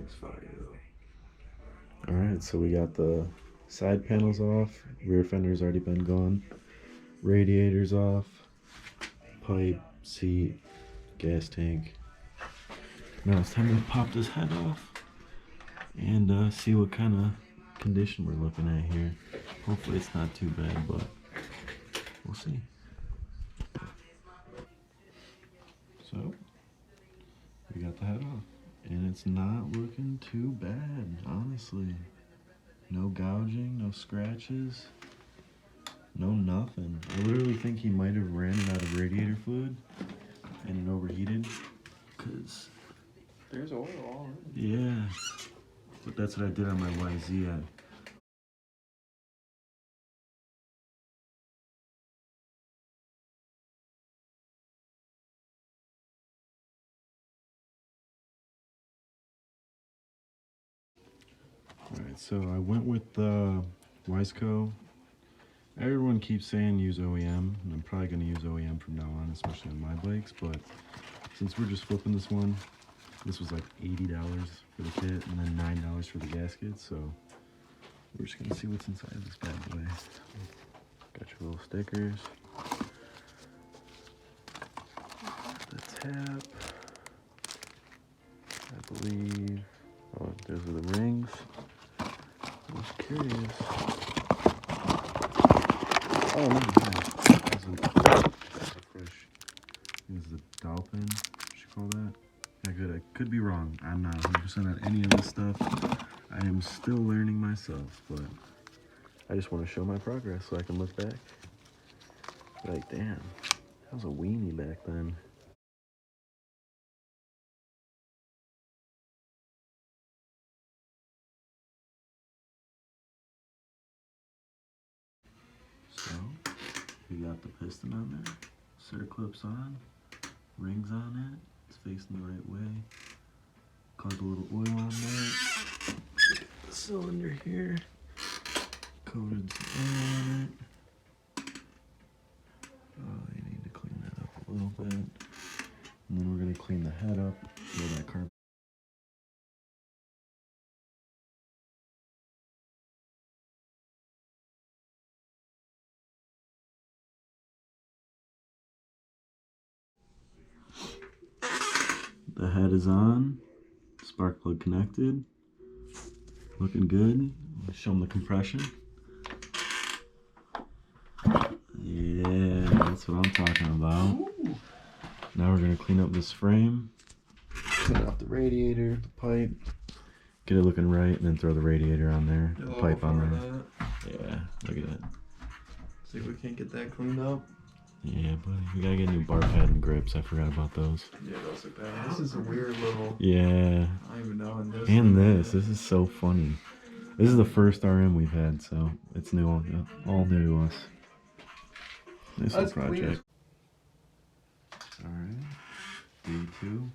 thing's fire though. Alright, so we got the side panels off, rear fender's already been gone, radiator's off, pipe, seat, gas tank. Now it's time to pop this head off and see what kind of condition we're looking at here. Hopefully it's not too bad, but we'll see. So, we got the head off, and it's not looking too bad, honestly. No gouging, no scratches, no nothing. I literally think he might have ran it out of radiator fluid and it overheated, because there's oil all in. Yeah, but that's what I did on my YZ. Alright, so I went with the Wiseco. Everyone keeps saying use OEM, and I'm probably going to use OEM from now on, especially on my bikes, but since we're just flipping this one, this was like $80 for the kit and then $9 for the gasket, so we're just going to see what's inside of this bad boy. Got your little stickers. The tap. I believe, oh, those are the rings. I was curious. Oh, no, that's a fresh. This is the dowel pin, what you call that? Yeah, I could be wrong. I'm not 100% on any of this stuff. I am still learning myself, but I just want to show my progress so I can look back. Like, damn, that was a weenie back then. So, we got the piston on there, circlips on, rings on it, it's facing the right way. Caught a little oil on there. The cylinder here, coated some oil on it. Oh, you need to clean that up a little bit. And then we're gonna clean the head up with that carpet. The head is on, spark plug connected, looking good. Show them the compression. Yeah, that's what I'm talking about. Ooh. Now we're gonna clean up this frame, clean off the radiator, the pipe, get it looking right, and then throw the radiator on there, the pipe on there. Yeah, look at that. See if we can't get that cleaned up. Yeah, buddy, we gotta get new bar pad and grips. I forgot about those. Yeah, those are bad. This is a weird little. Yeah. I don't even know. And this is so funny. This is the first RM we've had, so it's new, all new to us. Nice little project. Alright, day 2,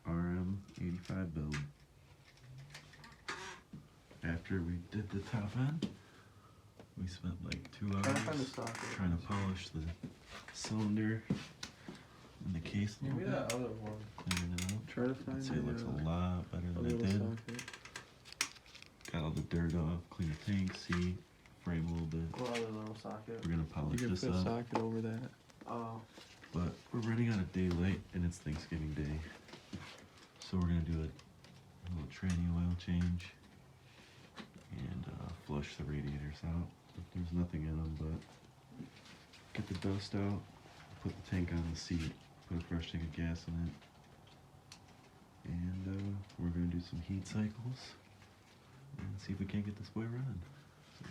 RM 85 build. After we did the top end, we spent like 2 hours trying to polish the cylinder and the case a little bit. That other one. Cleaning it up. Try to find I'd say it looks a lot better than it did. Socket. Got all the dirt off, clean the tank, seat, frame a little bit. What other little socket? We're gonna polish this up. You can put a socket over that. Oh. But we're running out of daylight and it's Thanksgiving Day. So we're gonna do a little tranny oil change and flush the radiators out. There's nothing in them, but get the dust out, put the tank on the seat, put a fresh tank of gas in it, and we're gonna do some heat cycles and see if we can't get this boy running. So.